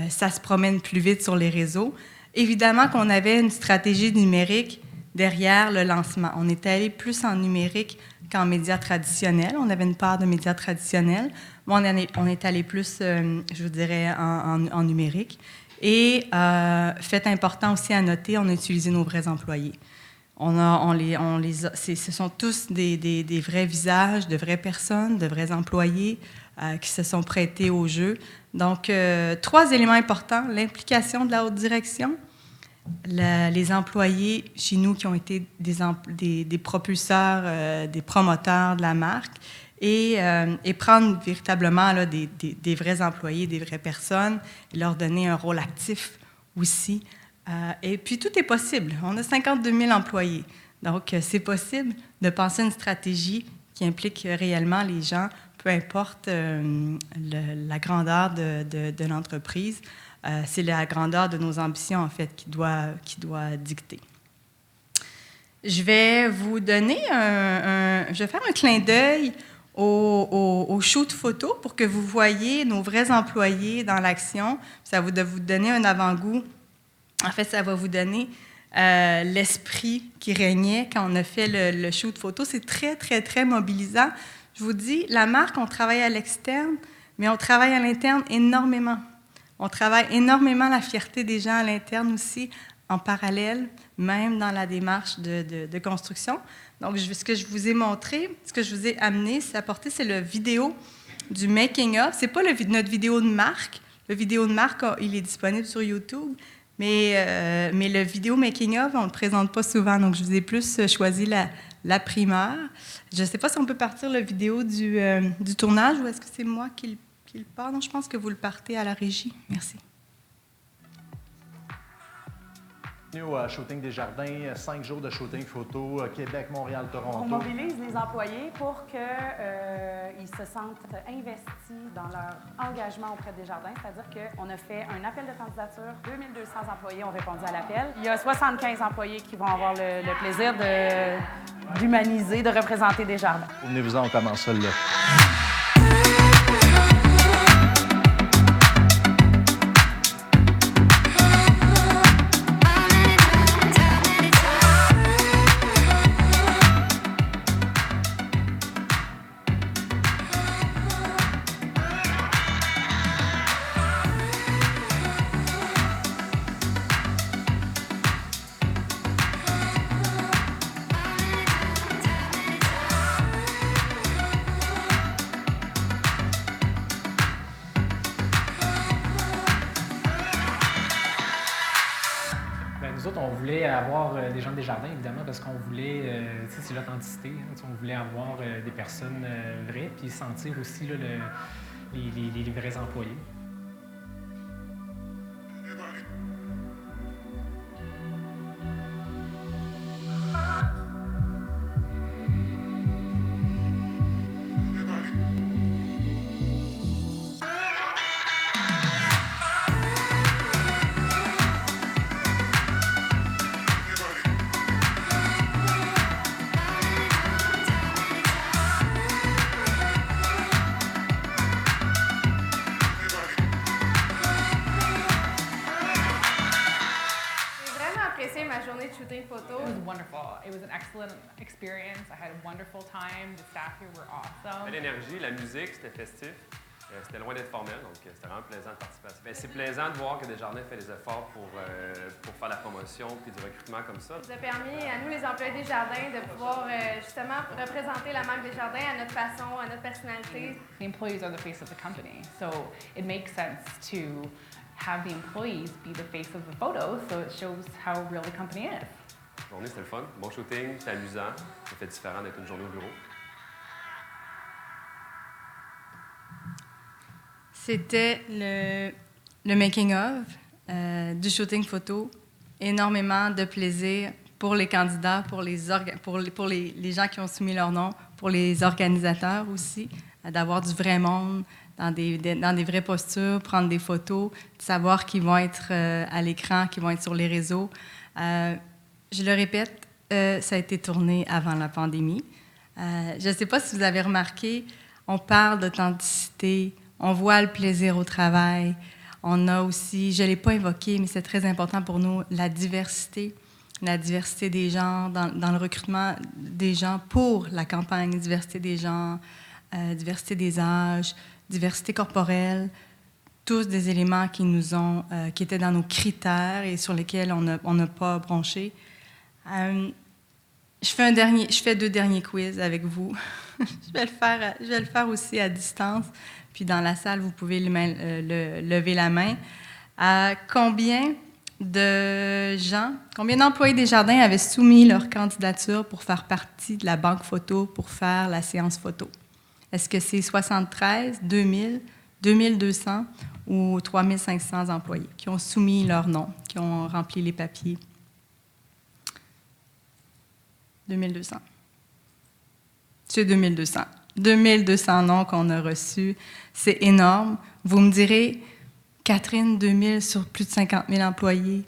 ça se promène plus vite sur les réseaux. Évidemment qu'on avait une stratégie numérique derrière le lancement. On est allé plus en numérique qu'en médias traditionnels. On avait une part de médias traditionnels, mais on est allé plus, je vous dirais, en numérique. Et fait important aussi à noter, on a utilisé nos vrais employés. Ce sont tous des vrais visages, de vraies personnes, de vrais employés qui se sont prêtés au jeu. Donc, 3 éléments importants: l'implication de la haute direction, les employés chez nous qui ont été des propulseurs, des promoteurs de la marque, et prendre véritablement là, des vrais employés, des vraies personnes, et leur donner un rôle actif aussi. Et puis, tout est possible. On a 52 000 employés. Donc, c'est possible de penser une stratégie qui implique réellement les gens, peu importe la grandeur de l'entreprise. C'est la grandeur de nos ambitions, en fait, qui doit dicter. Je vais vous donner je vais faire un clin d'œil au shoot photo pour que vous voyez nos vrais employés dans l'action. Ça va vous donner un avant-goût. En fait, ça va vous donner l'esprit qui régnait quand on a fait le shoot photo. C'est très, très, très mobilisant. Je vous dis, la marque, on travaille à l'externe, mais on travaille à l'interne énormément. On travaille énormément la fierté des gens à l'interne aussi, en parallèle, même dans la démarche de construction. Donc, ce que je vous ai montré, ce que je vous ai amené, c'est le vidéo du making-of. Ce n'est pas notre vidéo de marque. Le vidéo de marque, il est disponible sur YouTube. Mais le vidéo making-of, on ne le présente pas souvent, donc je vous ai plus choisi la primeur. Je ne sais pas si on peut partir la vidéo du tournage ou est-ce que c'est moi qui le part? Non, je pense que vous le partez à la régie. Merci. Au Shooting Desjardins, 5 jours de shooting photo, Québec, Montréal, Toronto. On mobilise les employés pour qu'ils se sentent investis dans leur engagement auprès des Desjardins. C'est-à-dire qu'on a fait un appel de candidature. 2200 employés ont répondu à l'appel. Il y a 75 employés qui vont avoir le plaisir d'humaniser, de représenter Desjardins. Venez-vous-en, on commence ça là. Nous autres, on voulait avoir des gens de Desjardins, évidemment, parce qu'on voulait, c'est l'authenticité. Hein, on voulait avoir des personnes vraies, puis sentir aussi là, les vrais employés. Ma journée de shooting photo. It was wonderful. It was an excellent experience. I had a wonderful time. The staff here were awesome. L'énergie, la musique, c'était festif. C'était loin d'être formel, donc c'était vraiment plaisant de participer à ça. C'est plaisant de voir que Desjardins fait des efforts pour faire la promotion et du recrutement comme ça. Ça nous a permis à nous, les employés Desjardins, de pouvoir justement représenter la marque Desjardins à notre façon, à notre personnalité. The employees are the face of the company, so it makes sense to have the employees be the face of the photos, so it shows how real the company is. La journée, c'était le fun. Bon shooting, c'était amusant. Ça fait différent d'être une journée au bureau. C'était le making-of du shooting photo. Énormément de plaisir pour les candidats, pour les gens qui ont soumis leur nom, pour les organisateurs aussi, d'avoir du vrai monde dans des vraies postures, prendre des photos, de savoir qu'ils vont être à l'écran, qu'ils vont être sur les réseaux. Je le répète, ça a été tourné avant la pandémie. Je ne sais pas si vous avez remarqué, on parle d'authenticité, on voit le plaisir au travail. On a aussi, je ne l'ai pas évoqué, mais c'est très important pour nous, la diversité des genres dans le recrutement des gens pour la campagne, diversité des genres, diversité des âges, diversité corporelle, tous des éléments qui étaient dans nos critères et sur lesquels on n'a pas bronché. Je fais 2 derniers quiz avec vous. je vais le faire aussi à distance. Puis dans la salle, vous pouvez lever la main. Combien d'employés des Jardins avaient soumis leur candidature pour faire partie de la banque photo, pour faire la séance photo? Est-ce que c'est 73, 2000, 2200 ou 3500 employés qui ont soumis leur nom, qui ont rempli les papiers? 2200. C'est 2200. 2200 noms qu'on a reçus. C'est énorme. Vous me direz, Catherine, 2000 sur plus de 50 000 employés.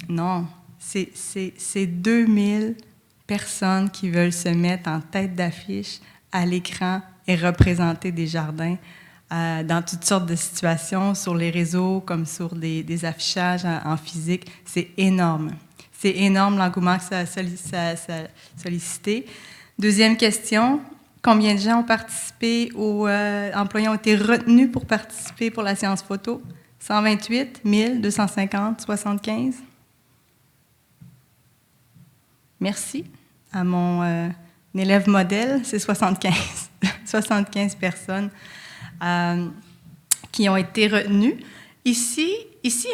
Non, c'est 2000 personnes qui veulent se mettre en tête d'affiche à l'écran et représenter Desjardins dans toutes sortes de situations, sur les réseaux comme sur des affichages en physique. C'est énorme. C'est énorme l'engouement que ça a sollicité. Deuxième question. Combien de gens ont participé employés ont été retenus pour participer pour la séance photo? 128, 1000, 250, 75? Merci à mon élève modèle, c'est 75. 75 personnes qui ont été retenues. Ici,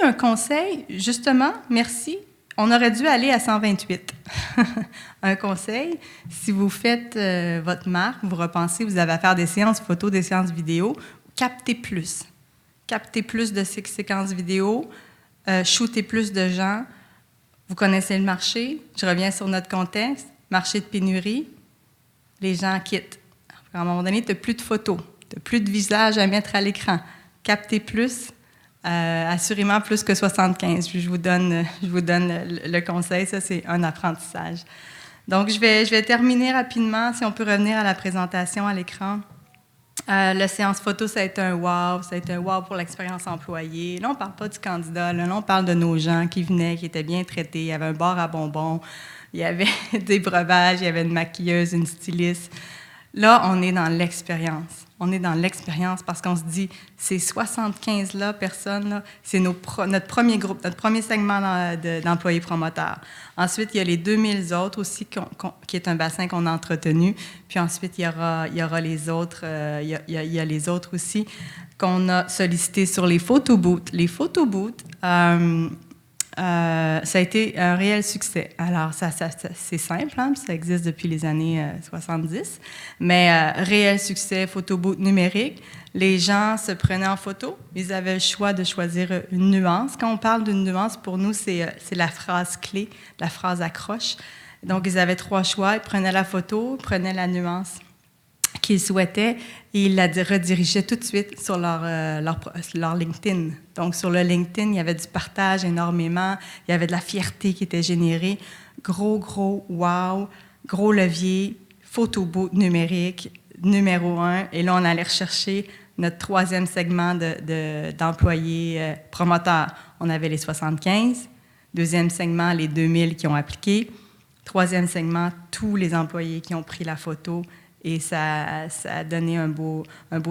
un conseil, justement, merci. On aurait dû aller à 128. Un conseil, si vous faites votre marque, vous repensez, vous avez à faire des séances photos, des séances vidéo, captez plus. Captez plus de séquences vidéo, shootez plus de gens. Vous connaissez le marché. Je reviens sur notre contexte. Marché de pénurie, les gens quittent. À un moment donné, tu n'as plus de photos, tu n'as plus de visages à mettre à l'écran. Captez plus. Assurément plus que 75. Je vous donne le conseil. Ça, c'est un apprentissage. Donc, je vais terminer rapidement. Si on peut revenir à la présentation à l'écran. La séance photo, ça a été un wow. Ça a été un wow pour l'expérience employée. Là, on ne parle pas du candidat. Là, on parle de nos gens qui venaient, qui étaient bien traités. Il y avait un bar à bonbons. Il y avait des breuvages. Il y avait une maquilleuse, une styliste. Là, on est dans l'expérience. On est dans l'expérience parce qu'on se dit, ces 75-là, personnes-là, c'est notre premier groupe, notre premier segment d'employés promoteurs. Ensuite, il y a les 2000 autres aussi, qui est un bassin qu'on a entretenu. Puis ensuite, il y aura les autres, il y a les autres aussi qu'on a sollicités sur les photobooths. Les photobooths, ça a été un réel succès. Alors, c'est simple, hein, ça existe depuis les années 70, mais réel succès, photobooth numérique. Les gens se prenaient en photo. Ils avaient le choix de choisir une nuance. Quand on parle d'une nuance, pour nous, c'est la phrase clé, la phrase accroche. Donc, ils avaient 3 choix. Ils prenaient la photo, prenaient la nuance qu'ils souhaitaient et ils la redirigeaient tout de suite sur leur LinkedIn. Donc, sur le LinkedIn, il y avait du partage énormément, il y avait de la fierté qui était générée. Gros wow, gros levier, photobooth numérique, numéro 1. Et là, on allait rechercher notre 3e segment d'employés promoteurs. On avait les 75. 2e segment, les 2000 qui ont appliqué. 3e segment, tous les employés qui ont pris la photo. Et ça a donné un beau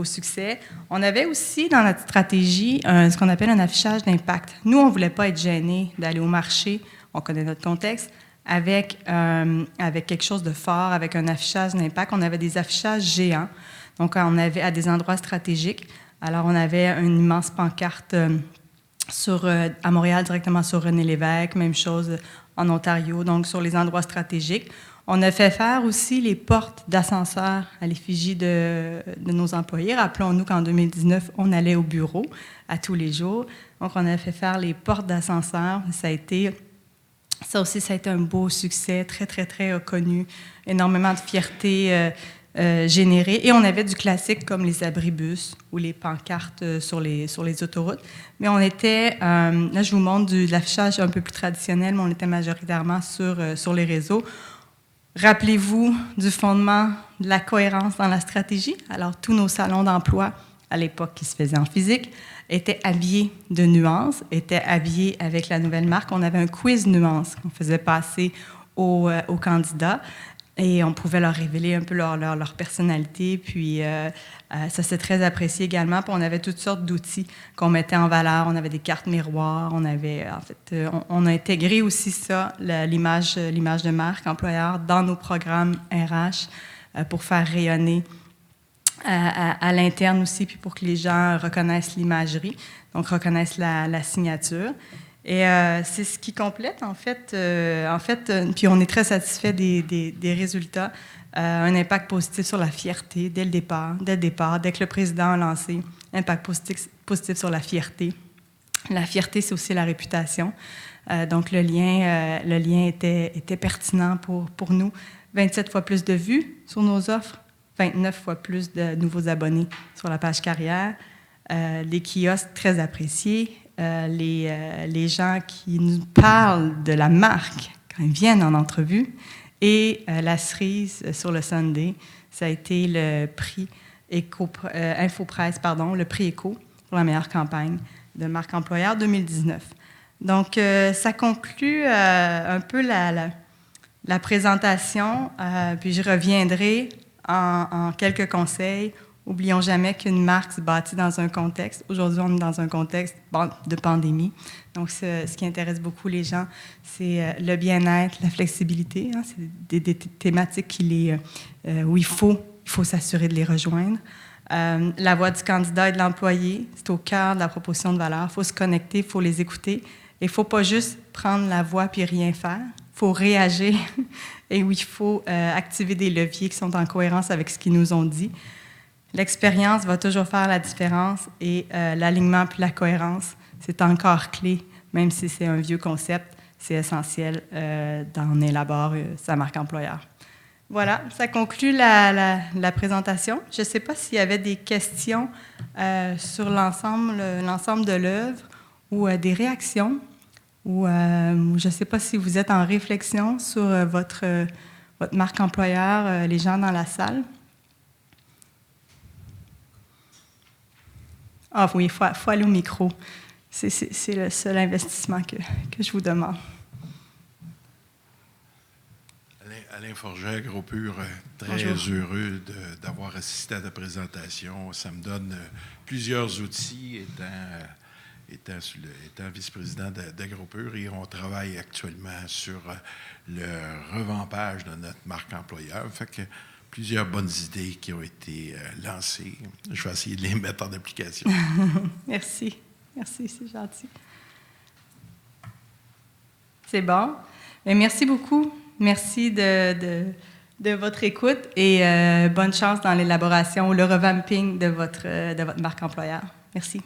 succès. On avait aussi dans notre stratégie ce qu'on appelle un affichage d'impact. Nous, on ne voulait pas être gênés d'aller au marché, on connaît notre contexte, avec quelque chose de fort, avec un affichage d'impact. On avait des affichages géants, donc on avait à des endroits stratégiques. Alors, on avait une immense pancarte à Montréal, directement sur René Lévesque, même chose en Ontario, donc sur les endroits stratégiques. On a fait faire aussi les portes d'ascenseur à l'effigie de nos employés. Rappelons-nous qu'en 2019, on allait au bureau à tous les jours. Donc, on a fait faire les portes d'ascenseur. Ça aussi, ça a été un beau succès, très, très, très reconnu. Énormément de fierté générée. Et on avait du classique comme les abribus ou les pancartes sur les autoroutes. Mais on était, là, je vous montre de l'affichage un peu plus traditionnel, mais on était majoritairement sur les réseaux. Rappelez-vous du fondement de la cohérence dans la stratégie. Alors, tous nos salons d'emploi, à l'époque qui se faisaient en physique, étaient habillés de nuances, étaient habillés avec la nouvelle marque. On avait un quiz nuances qu'on faisait passer aux candidats et on pouvait leur révéler un peu leur personnalité. Puis, ça s'est très apprécié également. Puis, on avait toutes sortes d'outils qu'on mettait en valeur. On avait des cartes miroirs. On avait, en fait, on a intégré aussi ça, l'image de marque employeur dans nos programmes RH pour faire rayonner à l'interne aussi, puis pour que les gens reconnaissent l'imagerie, donc reconnaissent la signature. Et c'est ce qui complète, en fait, puis on est très satisfait des résultats. Un impact positif sur la fierté dès le départ, dès que le président a lancé, impact positif sur la fierté. La fierté, c'est aussi la réputation. Donc, le lien était pertinent pour nous. 27 fois plus de vues sur nos offres, 29 fois plus de nouveaux abonnés sur la page carrière, les kiosques très appréciés, les gens qui nous parlent de la marque quand ils viennent en entrevue, et la cerise sur le Sunday, ça a été le prix Infopresse, le prix Éco pour la meilleure campagne de marque employeur 2019. Donc, ça conclut un peu la présentation, puis je reviendrai en quelques conseils. Oublions jamais qu'une marque se bâtit dans un contexte. Aujourd'hui, on est dans un contexte de pandémie. Donc, ce qui intéresse beaucoup les gens, c'est le bien-être, la flexibilité. Hein, c'est des thématiques où il faut s'assurer de les rejoindre. La voix du candidat et de l'employé, c'est au cœur de la proposition de valeur. Il faut se connecter, il faut les écouter. Et il ne faut pas juste prendre la voix puis rien faire. Il faut réagir et il faut activer des leviers qui sont en cohérence avec ce qu'ils nous ont dit. L'expérience va toujours faire la différence et l'alignement puis la cohérence, c'est encore clé, même si c'est un vieux concept, c'est essentiel d'en élaborer sa marque employeur. Voilà, ça conclut la présentation. Je ne sais pas s'il y avait des questions sur l'ensemble de l'œuvre ou des réactions, ou je ne sais pas si vous êtes en réflexion sur votre marque employeur, les gens dans la salle. Ah oui, il faut aller au micro. C'est le seul investissement que je vous demande. Alain Forget, Gros-Pur, très Bonjour. heureux d'avoir assisté à ta présentation. Ça me donne plusieurs outils, étant vice-président d'Agropur, et on travaille actuellement sur le revampage de notre marque employeur. Fait que plusieurs bonnes idées qui ont été lancées. Je vais essayer de les mettre en application. Merci, c'est gentil. C'est bon. Mais merci beaucoup. Merci de votre écoute et bonne chance dans l'élaboration ou le revamping de votre marque employeur. Merci.